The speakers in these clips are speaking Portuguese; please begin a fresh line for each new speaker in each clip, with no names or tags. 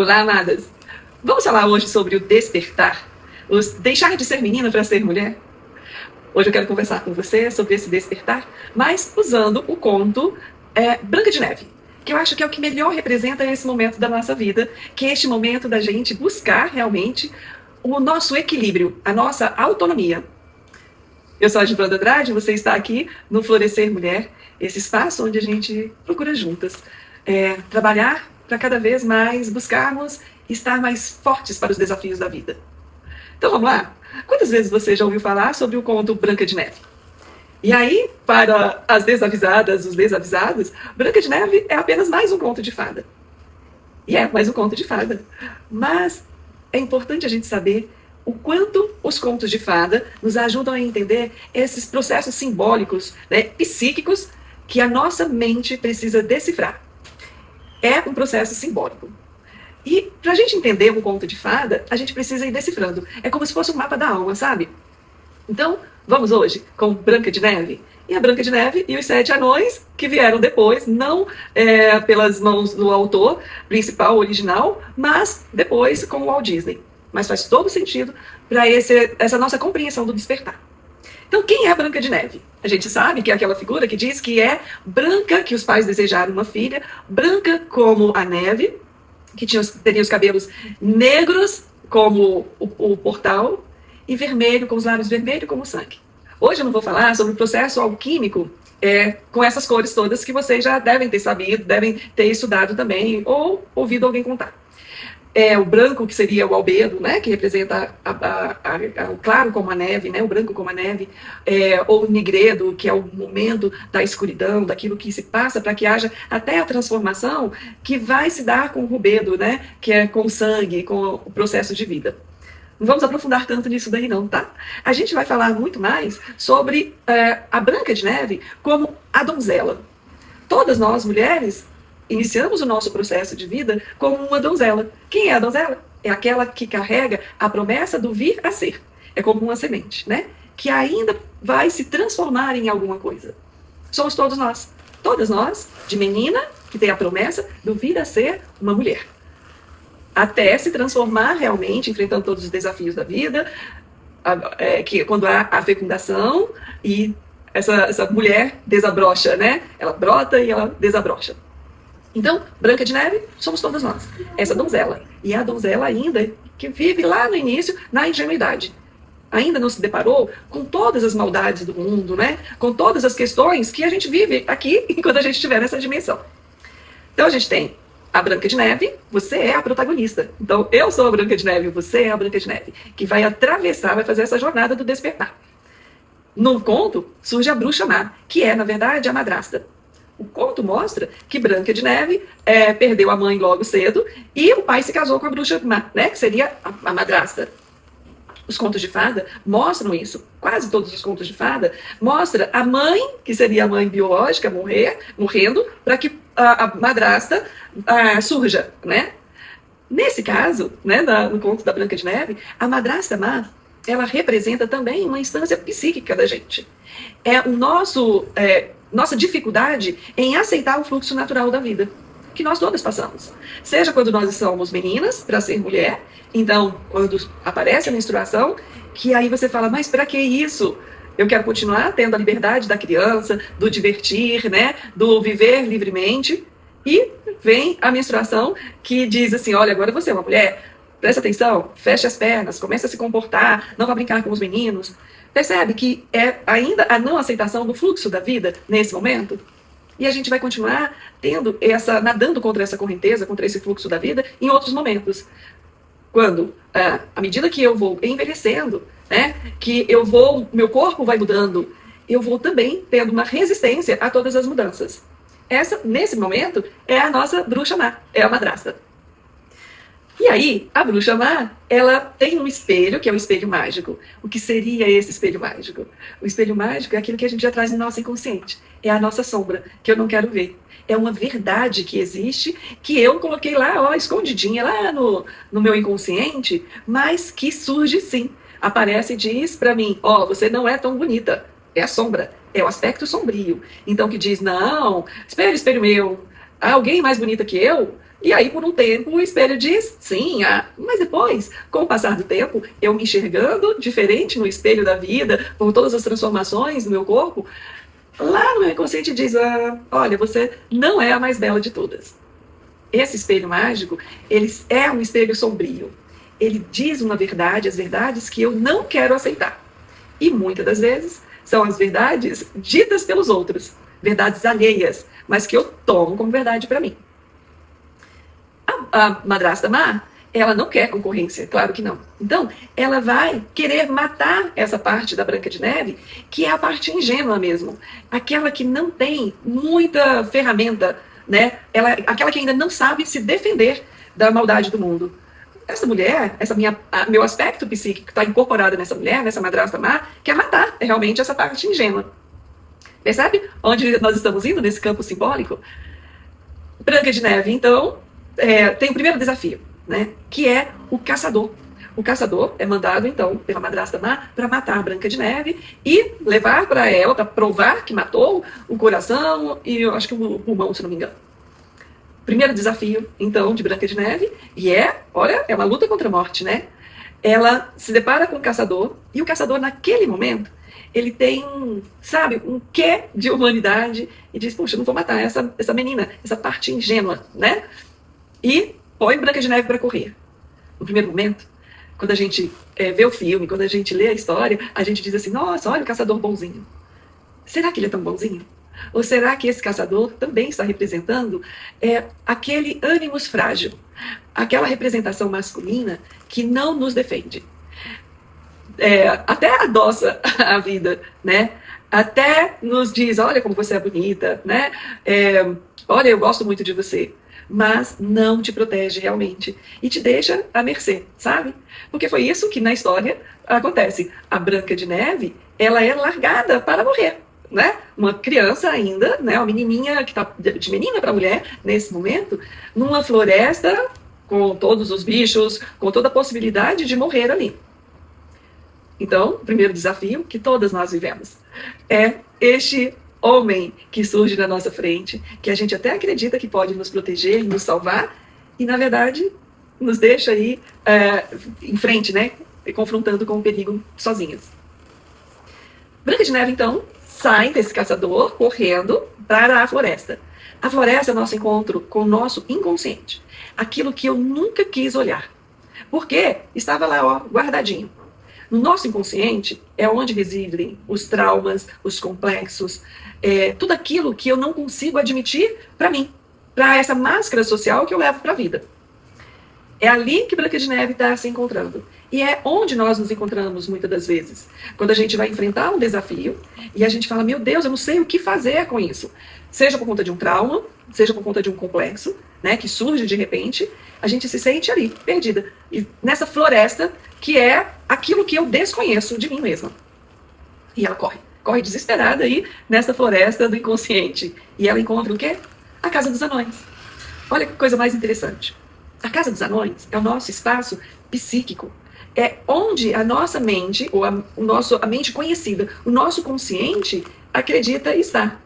Olá, amadas! Vamos falar hoje sobre o despertar, deixar de ser menina para ser mulher? Hoje eu quero conversar com você sobre esse despertar, mas usando o conto Branca de Neve, que eu acho que é o que melhor representa esse momento da nossa vida, que é este momento da gente buscar realmente o nosso equilíbrio, a nossa autonomia. Eu sou a Giovana Andrade, você está aqui no Florescer Mulher, esse espaço onde a gente procura juntas trabalhar para cada vez mais buscarmos estar mais fortes para os desafios da vida. Então vamos lá? Quantas vezes você já ouviu falar sobre o conto Branca de Neve? E aí, para as desavisadas, os desavisados, Branca de Neve é apenas mais um conto de fada. E é mais um conto de fada. Mas é importante a gente saber o quanto os contos de fada nos ajudam a entender esses processos simbólicos, psíquicos, que a nossa mente precisa decifrar. É um processo simbólico. E para a gente entender um conto de fada, a gente precisa ir decifrando. É como se fosse um mapa da alma, sabe? Então, vamos hoje com Branca de Neve. E a Branca de Neve e os 7 anões que vieram depois, não pelas mãos do autor principal, original, mas depois com o Walt Disney. Mas faz todo sentido para essa nossa compreensão do despertar. Então, quem é Branca de Neve? A gente sabe que é aquela figura que diz que é branca, que os pais desejaram uma filha, branca como a neve, que teria os cabelos negros como o portal, e vermelho, com os lábios vermelhos como o sangue. Hoje eu não vou falar sobre o processo alquímico com essas cores todas que vocês já devem ter sabido, devem ter estudado também, ou ouvido alguém contar. O branco, que seria o albedo, que representa o claro como a neve, o branco como a neve, ou o nigredo, que é o momento da escuridão, daquilo que se passa para que haja até a transformação que vai se dar com o rubedo, que é com o sangue, com o processo de vida. Não vamos aprofundar tanto nisso daí não, tá? A gente vai falar muito mais sobre a Branca de Neve como a donzela. Todas nós, mulheres, iniciamos o nosso processo de vida como uma donzela. Quem é a donzela? É aquela que carrega a promessa do vir a ser. É como uma semente, que ainda vai se transformar em alguma coisa. Somos todos nós. Todas nós, de menina, que tem a promessa do vir a ser uma mulher. Até se transformar realmente, enfrentando todos os desafios da vida, que quando há a fecundação e essa mulher desabrocha, Ela brota e ela desabrocha. Então, Branca de Neve somos todas nós, essa donzela. E é a donzela ainda que vive lá no início, na ingenuidade. Ainda não se deparou com todas as maldades do mundo, Com todas as questões que a gente vive aqui enquanto a gente estiver nessa dimensão. Então a gente tem a Branca de Neve, você é a protagonista. Então eu sou a Branca de Neve, você é a Branca de Neve, que vai atravessar, vai fazer essa jornada do despertar. No conto surge a Bruxa Má, que é, na verdade, a madrasta. O conto mostra que Branca de Neve perdeu a mãe logo cedo e o pai se casou com a Bruxa Má, que seria a madrasta. Os contos de fada mostram isso. Quase todos os contos de fada mostram a mãe, que seria a mãe biológica, morrendo, para que a madrasta surja, Nesse caso, no conto da Branca de Neve, a madrasta má, ela representa também uma instância psíquica da gente. É o nossa dificuldade em aceitar o fluxo natural da vida, que nós todas passamos. Seja quando nós somos meninas, para ser mulher, então, quando aparece a menstruação, que aí você fala, mas para que isso? Eu quero continuar tendo a liberdade da criança, do divertir, do viver livremente. E vem a menstruação que diz assim, olha, agora você é uma mulher, presta atenção, feche as pernas, comece a se comportar, não vá brincar com os meninos. Percebe que é ainda a não aceitação do fluxo da vida nesse momento? E a gente vai continuar nadando contra essa correnteza, contra esse fluxo da vida em outros momentos. Quando, à medida que eu vou envelhecendo, que meu corpo vai mudando, eu vou também tendo uma resistência a todas as mudanças. Essa, nesse momento, é a nossa bruxa má, é a madrasta. E aí, a bruxa má, ela tem um espelho, que é o espelho mágico. O que seria esse espelho mágico? O espelho mágico é aquilo que a gente já traz no nosso inconsciente. É a nossa sombra, que eu não quero ver. É uma verdade que existe, que eu coloquei lá, escondidinha, lá no meu inconsciente, mas que surge sim. Aparece e diz para mim, você não é tão bonita. É a sombra, é o aspecto sombrio. Então que diz, não, espelho, espelho meu, há alguém mais bonita que eu? E aí, por um tempo, o espelho diz sim, mas depois, com o passar do tempo, eu me enxergando diferente no espelho da vida, por todas as transformações do meu corpo, lá no meu inconsciente diz, olha, você não é a mais bela de todas. Esse espelho mágico, ele é um espelho sombrio. Ele diz uma verdade, as verdades que eu não quero aceitar. E muitas das vezes são as verdades ditas pelos outros, verdades alheias, mas que eu tomo como verdade para mim. A madrasta má, ela não quer concorrência, claro que não. Então, ela vai querer matar essa parte da Branca de Neve, que é a parte ingênua mesmo, aquela que não tem muita ferramenta, né? Aquela que ainda não sabe se defender da maldade do mundo. Essa mulher, meu aspecto psíquico que está incorporado nessa mulher, nessa madrasta má, quer matar realmente essa parte ingênua. Percebe onde nós estamos indo nesse campo simbólico? Branca de Neve, então, tem o primeiro desafio, né? Que é o caçador. O caçador é mandado, então, pela madrasta má para matar a Branca de Neve e levar para ela, para provar que matou o coração e eu acho que o pulmão, se não me engano. Primeiro desafio, então, de Branca de Neve, e olha, é uma luta contra a morte, né? Ela se depara com o caçador, e o caçador, naquele momento, ele tem, sabe, um quê de humanidade, e diz, poxa, eu não vou matar essa menina, essa parte ingênua, né? E põe Branca de Neve para correr. No primeiro momento, quando a gente vê o filme, quando a gente lê a história, a gente diz assim, nossa, olha o caçador bonzinho. Será que ele é tão bonzinho? Ou será que esse caçador também está representando aquele ânimos frágil, aquela representação masculina que não nos defende? Até adoça a vida, né? Até nos diz, olha como você é bonita, né? Olha, eu gosto muito de você. Mas não te protege realmente. E te deixa à mercê, sabe? Porque foi isso que na história acontece. A Branca de Neve, ela é largada para morrer. Né? Uma criança ainda, né? Uma menininha que está de menina para mulher nesse momento, numa floresta com todos os bichos, com toda a possibilidade de morrer ali. Então, o primeiro desafio que todas nós vivemos é este homem que surge na nossa frente, que a gente até acredita que pode nos proteger, nos salvar, e na verdade nos deixa aí em frente, né? Confrontando com o perigo sozinhas. Branca de Neve, então, sai desse caçador correndo para a floresta. A floresta é o nosso encontro com o nosso inconsciente. Aquilo que eu nunca quis olhar. Porque estava lá, guardadinho. No nosso inconsciente é onde residem os traumas, os complexos, tudo aquilo que eu não consigo admitir para mim, para essa máscara social que eu levo para a vida. É ali que Branca de Neve está se encontrando. E é onde nós nos encontramos muitas das vezes. Quando a gente vai enfrentar um desafio e a gente fala, meu Deus, eu não sei o que fazer com isso. Seja por conta de um trauma, seja por conta de um complexo, né, que surge de repente, a gente se sente ali, perdida. E nessa floresta que é aquilo que eu desconheço de mim mesma. E ela corre desesperada aí nessa floresta do inconsciente. E ela encontra o quê? A Casa dos Anões. Olha que coisa mais interessante. A Casa dos Anões é o nosso espaço psíquico. É onde a nossa mente, ou a mente conhecida, o nosso consciente, acredita estar.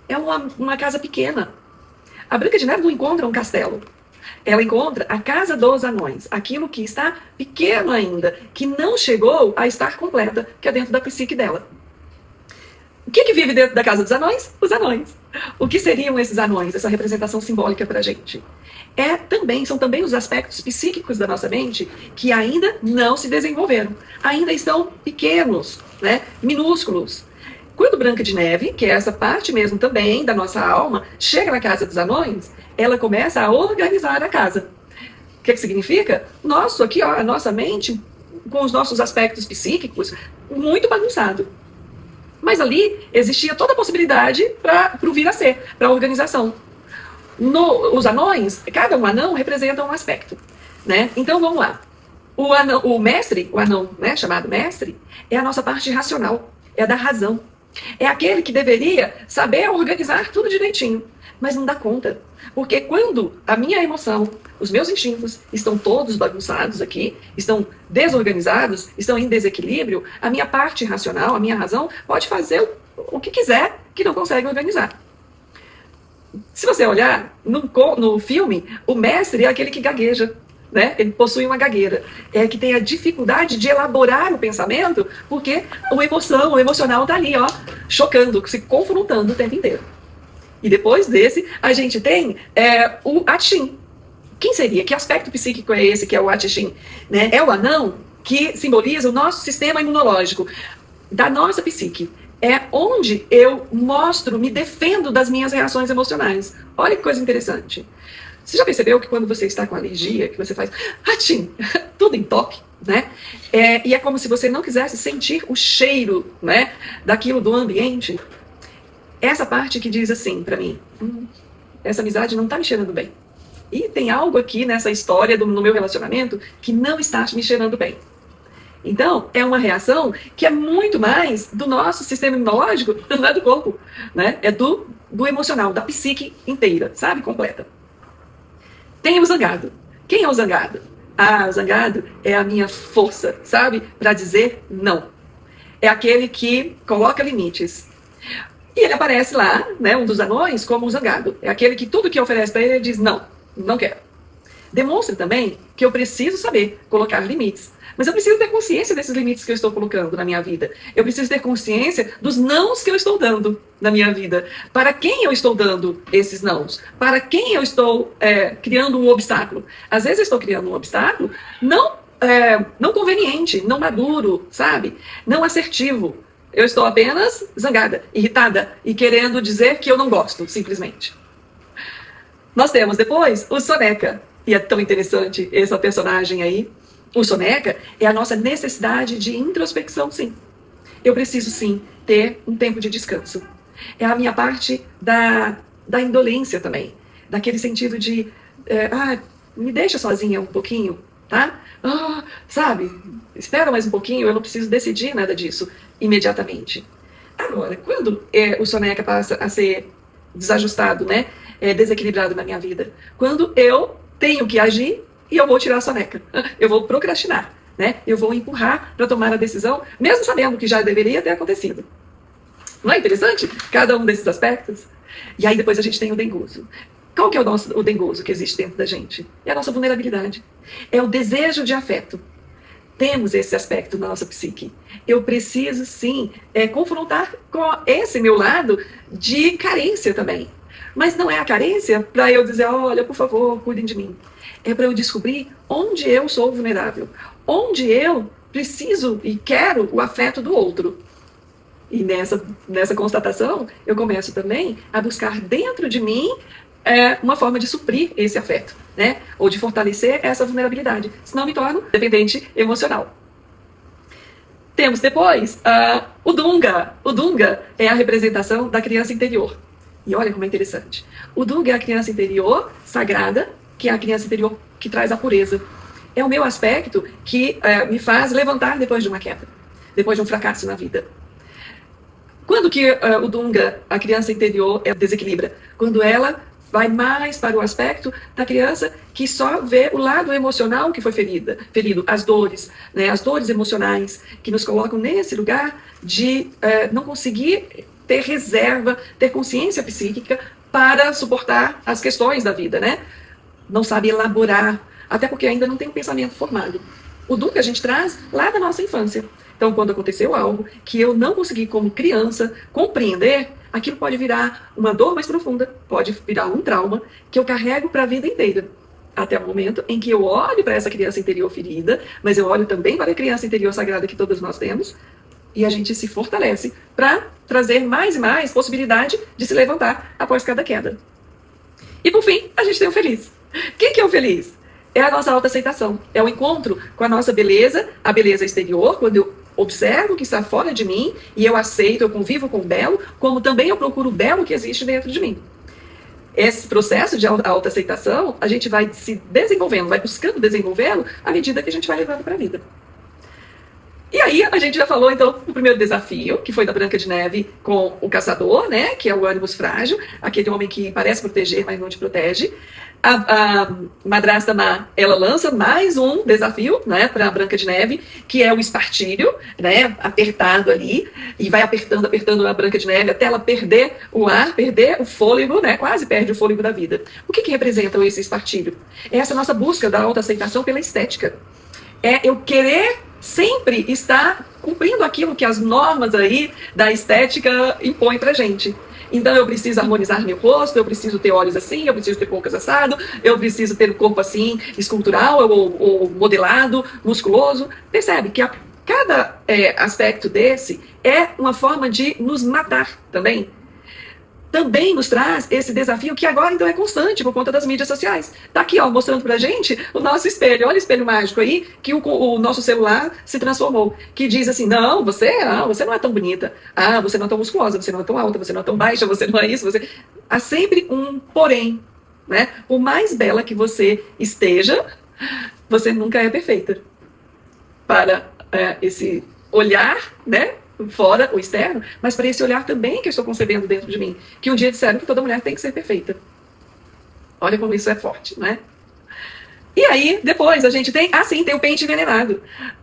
É uma casa pequena. A Branca de Neve não encontra um castelo. Ela encontra a Casa dos Anões, aquilo que está pequeno ainda, que não chegou a estar completa, que é dentro da psique dela. O que vive dentro da Casa dos Anões? Os anões. O que seriam esses anões, essa representação simbólica para a gente? São também os aspectos psíquicos da nossa mente que ainda não se desenvolveram. Ainda estão pequenos, né? Minúsculos. Quando Branca de Neve, que é essa parte mesmo também da nossa alma, chega na Casa dos Anões, ela começa a organizar a casa. O que significa? A nossa mente, com os nossos aspectos psíquicos, muito bagunçado. Mas ali existia toda a possibilidade para o vir a ser, para a organização. Os anões, cada um anão representa um aspecto, né? Então vamos lá. O anão, né, chamado mestre, é a nossa parte racional, é a da razão. É aquele que deveria saber organizar tudo direitinho, mas não dá conta. Porque quando a minha emoção, os meus instintos estão todos bagunçados aqui, estão desorganizados, estão em desequilíbrio, a minha parte racional, a minha razão, pode fazer o que quiser que não consegue organizar. Se você olhar no filme, o mestre é aquele que gagueja, né? Ele possui uma gagueira, é que tem a dificuldade de elaborar o pensamento, porque o emocional está ali, ó, chocando, se confrontando o tempo inteiro. E depois desse, a gente tem o Atin. Quem seria? Que aspecto psíquico é esse que é o Atin? Né? É o anão que simboliza o nosso sistema imunológico, da nossa psique. É onde eu mostro, me defendo das minhas reações emocionais. Olha que coisa interessante. Você já percebeu que quando você está com alergia, que você faz Atin, tudo em toque, né? E é como se você não quisesse sentir o cheiro, né, daquilo do ambiente. Essa parte que diz assim para mim, essa amizade não está me cheirando bem. E tem algo aqui nessa história no meu relacionamento que não está me cheirando bem. Então, é uma reação que é muito mais do nosso sistema imunológico, não é do corpo, né? É do emocional, da psique inteira, sabe? Completa. Tem o zangado. Quem é o zangado? Ah, o zangado é a minha força, sabe? Para dizer não. É aquele que coloca limites. E ele aparece lá, né, um dos anões, como um zangado. É aquele que tudo que oferece para ele diz não, não quero. Demonstra também que eu preciso saber colocar limites. Mas eu preciso ter consciência desses limites que eu estou colocando na minha vida. Eu preciso ter consciência dos nãos que eu estou dando na minha vida. Para quem eu estou dando esses nãos? Para quem eu estou criando um obstáculo? Às vezes eu estou criando um obstáculo não conveniente, não maduro, sabe? Não assertivo. Eu estou apenas zangada, irritada e querendo dizer que eu não gosto, simplesmente. Nós temos depois o Soneca. E é tão interessante essa personagem aí. O Soneca é a nossa necessidade de introspecção, sim. Eu preciso, sim, ter um tempo de descanso. É a minha parte da indolência também. Daquele sentido de, me deixa sozinha um pouquinho, tá? Sabe, espera mais um pouquinho, eu não preciso decidir nada disso imediatamente. Agora, quando o Soneca passa a ser desajustado, né? Desequilibrado na minha vida? Quando eu tenho que agir e eu vou tirar a soneca. Eu vou procrastinar, né? Eu vou empurrar para tomar a decisão, mesmo sabendo que já deveria ter acontecido. Não é interessante? Cada um desses aspectos. E aí depois a gente tem o dengoso. Qual que é o dengoso que existe dentro da gente? É a nossa vulnerabilidade. É o desejo de afeto. Temos esse aspecto na nossa psique. Eu preciso, sim, confrontar com esse meu lado de carência também. Mas não é a carência para eu dizer, olha, por favor, cuidem de mim. É para eu descobrir onde eu sou vulnerável. Onde eu preciso e quero o afeto do outro. E nessa constatação, eu começo também a buscar dentro de mim uma forma de suprir esse afeto, né? Ou de fortalecer essa vulnerabilidade. Senão eu me torno dependente emocional. Temos depois o Dunga. O Dunga é a representação da criança interior. E olha como é interessante. O Dunga é a criança interior sagrada, que é a criança interior que traz a pureza. É o meu aspecto que me faz levantar depois de uma queda, depois de um fracasso na vida. Quando que o Dunga, a criança interior, desequilibra? Quando ela vai mais para o aspecto da criança que só vê o lado emocional que foi ferido, as dores, né, as dores emocionais que nos colocam nesse lugar de não conseguir ter reserva, ter consciência psíquica para suportar as questões da vida, né? Não sabe elaborar, até porque ainda não tem um pensamento formado. O Dunga a gente traz lá da nossa infância. Então, quando aconteceu algo que eu não consegui, como criança, compreender, aquilo pode virar uma dor mais profunda, pode virar um trauma que eu carrego para a vida inteira. Até o momento em que eu olho para essa criança interior ferida, mas eu olho também para a criança interior sagrada que todos nós temos, e a gente se fortalece para trazer mais e mais possibilidade de se levantar após cada queda. E por fim, a gente tem o feliz. Quem que é o feliz? É a nossa autoaceitação. É o encontro com a nossa beleza, a beleza exterior, quando eu observo o que está fora de mim e eu aceito, eu convivo com o belo, como também eu procuro o belo que existe dentro de mim. Esse processo de autoaceitação, a gente vai se desenvolvendo, vai buscando desenvolvê-lo à medida que a gente vai levando para a vida. E aí a gente já falou, então, o primeiro desafio, que foi da Branca de Neve com o caçador, né? Que é o ânimos frágil, aquele homem que parece proteger, mas não te protege. A madrasta má, ela lança mais um desafio, né, para a Branca de Neve, que é o espartilho, né, apertado ali, e vai apertando, apertando a Branca de Neve até ela perder o ar, perder o fôlego, né, quase perde o fôlego da vida. O que representa esse espartilho? É essa nossa busca da autoaceitação pela estética. É eu querer sempre estar cumprindo aquilo que as normas aí da estética impõem pra gente. Então eu preciso harmonizar meu rosto, eu preciso ter olhos assim, eu preciso ter bocas assado, eu preciso ter o corpo assim, escultural ou modelado, musculoso. Percebe que cada aspecto desse é uma forma de nos matar também. Também nos traz esse desafio que agora então é constante por conta das mídias sociais. Tá aqui, ó, mostrando pra gente o nosso espelho. Olha o espelho mágico aí que o nosso celular se transformou. Que diz assim, não, você não é tão bonita. Ah, você não é tão musculosa, você não é tão alta, você não é tão baixa, você não é isso, você... Há sempre um porém, né? Por mais bela que você esteja, você nunca é perfeita. Para esse olhar, né? Fora, o externo, mas para esse olhar também que eu estou concebendo dentro de mim, que um dia disseram que toda mulher tem que ser perfeita. Olha como isso é forte, né? E aí, depois a gente tem, tem o pente envenenado.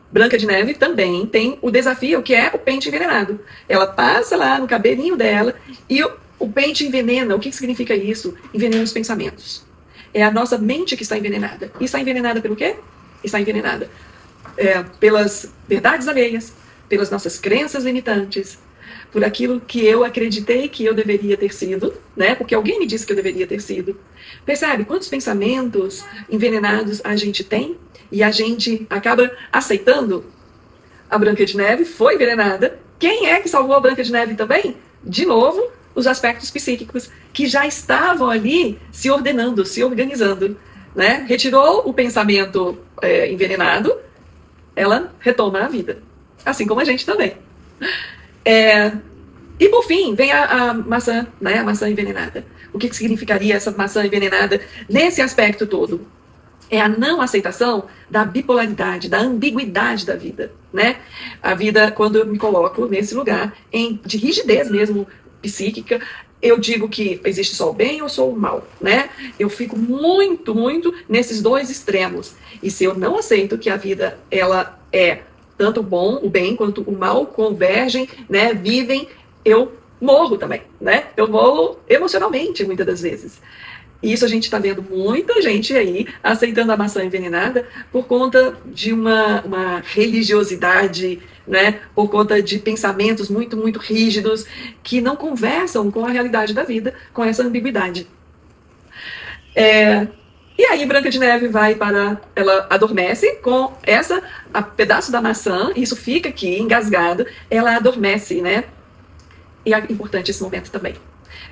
Branca de Neve também tem o desafio que é o pente envenenado. Ela passa lá no cabelinho dela e o pente envenena. O que significa isso? Envenena os pensamentos. É a nossa mente que está envenenada. E está envenenada pelo quê? Está envenenada pelas verdades alheias, pelas nossas crenças limitantes, por aquilo que eu acreditei que eu deveria ter sido, né? Porque alguém me disse que eu deveria ter sido. Percebe quantos pensamentos envenenados a gente tem e a gente acaba aceitando? A Branca de Neve foi envenenada. Quem é que salvou a Branca de Neve também? De novo, os aspectos psíquicos que já estavam ali se ordenando, se organizando, né? Retirou o pensamento envenenado, ela retoma a vida. Assim como a gente também. E por fim, vem a maçã, né? A maçã envenenada. O que significaria essa maçã envenenada nesse aspecto todo? É a não aceitação da bipolaridade, da ambiguidade da vida, né? A vida, quando eu me coloco nesse lugar de rigidez mesmo psíquica, eu digo que existe só o bem ou só o mal, né? Eu fico muito, muito nesses dois extremos. E se eu não aceito que a vida, ela é tanto o bem quanto o mal convergem, né, vivem, eu morro também, né? Eu morro emocionalmente, muitas das vezes. E isso a gente está vendo muita gente aí aceitando a maçã envenenada por conta de uma religiosidade, né? Por conta de pensamentos muito, muito rígidos que não conversam com a realidade da vida, com essa ambiguidade. E aí Branca de Neve ela adormece com pedaço da maçã, isso fica aqui engasgado, ela adormece, né? E é importante esse momento também.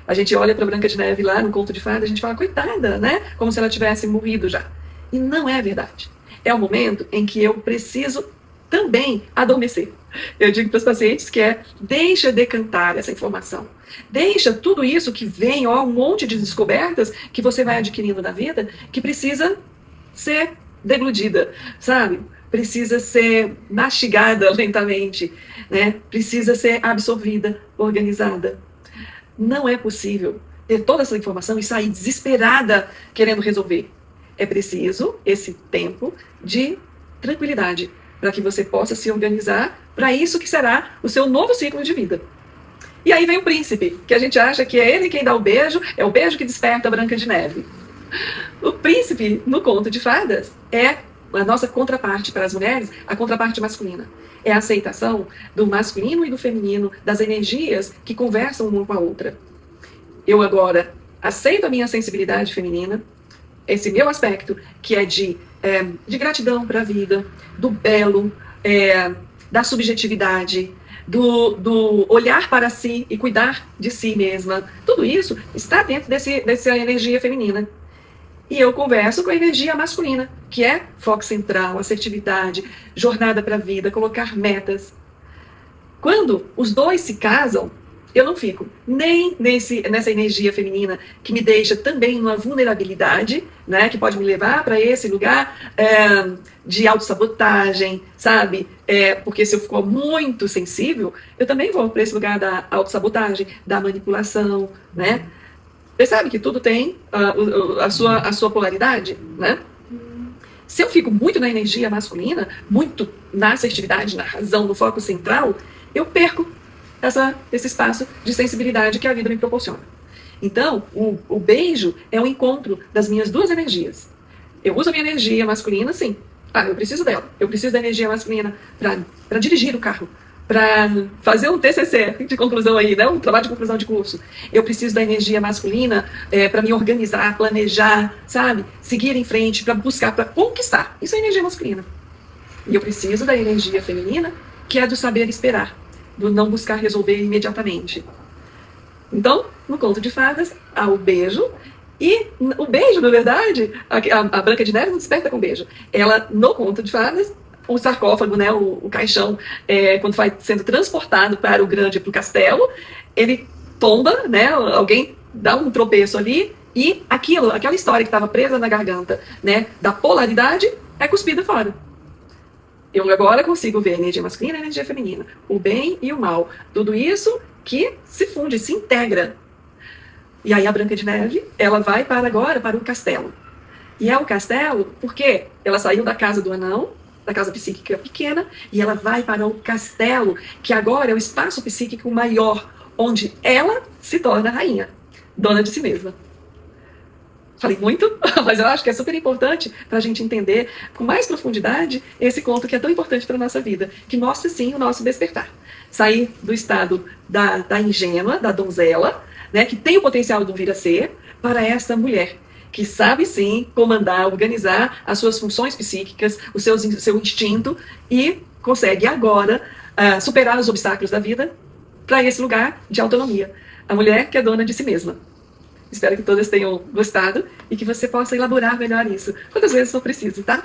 A gente olha para Branca de Neve lá no conto de fada, a gente fala, coitada, né? Como se ela tivesse morrido já. E não é verdade. É o momento em que eu preciso também adormecer. Eu digo para os pacientes que deixa decantar essa informação. Deixa tudo isso que vem, um monte de descobertas que você vai adquirindo na vida, que precisa ser degludida, sabe? Precisa ser mastigada lentamente, né? Precisa ser absorvida, organizada. Não é possível ter toda essa informação e sair desesperada querendo resolver. É preciso esse tempo de tranquilidade para que você possa se organizar para isso que será o seu novo ciclo de vida. E aí vem o príncipe, que a gente acha que é ele quem dá o beijo, é o beijo que desperta a Branca de Neve. O príncipe, no conto de fadas, é a nossa contraparte para as mulheres, a contraparte masculina. É a aceitação do masculino e do feminino, das energias que conversam uma com a outra. Eu agora aceito a minha sensibilidade feminina, esse meu aspecto, que é de gratidão para a vida, do belo, da subjetividade, do olhar para si e cuidar de si mesma. Tudo isso está dentro dessa energia feminina. E eu converso com a energia masculina, que é foco central, assertividade, jornada para a vida, colocar metas. Quando os dois se casam, eu não fico nem nessa energia feminina que me deixa também numa vulnerabilidade, né, que pode me levar para esse lugar de autossabotagem, sabe? Porque se eu for muito sensível, eu também vou para esse lugar da autossabotagem, da manipulação, né? Percebe que tudo tem a sua polaridade, né? Se eu fico muito na energia masculina, muito na assertividade, na razão, no foco central, eu perco esse espaço de sensibilidade que a vida me proporciona. Então, o beijo é um encontro das minhas duas energias. Eu uso a minha energia masculina, sim. Eu preciso dela. Eu preciso da energia masculina para dirigir o carro, para fazer um TCC de conclusão aí, né? Um trabalho de conclusão de curso. Eu preciso da energia masculina para me organizar, planejar, sabe? Seguir em frente, para buscar, para conquistar. Isso é energia masculina. E eu preciso da energia feminina, que é do saber esperar, do não buscar resolver imediatamente. Então, no conto de fadas, há o beijo. E o beijo, na verdade, a Branca de Neve não desperta com beijo. Ela, no conto de fadas, o sarcófago, né, o caixão, quando vai sendo transportado para o castelo, ele tomba, né, alguém dá um tropeço ali, e aquela história que estava presa na garganta, né, da polaridade, é cuspida fora. Eu agora consigo ver a energia masculina e a energia feminina, o bem e o mal. Tudo isso que se funde, se integra. E aí a Branca de Neve, ela vai agora para o castelo. E é o castelo porque ela saiu da casa do anão, da casa psíquica pequena, e ela vai para o castelo, que agora é o espaço psíquico maior, onde ela se torna rainha, dona de si mesma. Falei muito, mas eu acho que é super importante para a gente entender com mais profundidade esse conto que é tão importante para a nossa vida, que mostra sim o nosso despertar. Sair do estado da ingênua, da donzela, né, que tem o potencial do vir a ser, para essa mulher que sabe sim comandar, organizar as suas funções psíquicas, o seu instinto, e consegue agora superar os obstáculos da vida para esse lugar de autonomia. A mulher que é dona de si mesma. Espero que todas tenham gostado e que você possa elaborar melhor isso quantas vezes for preciso, tá?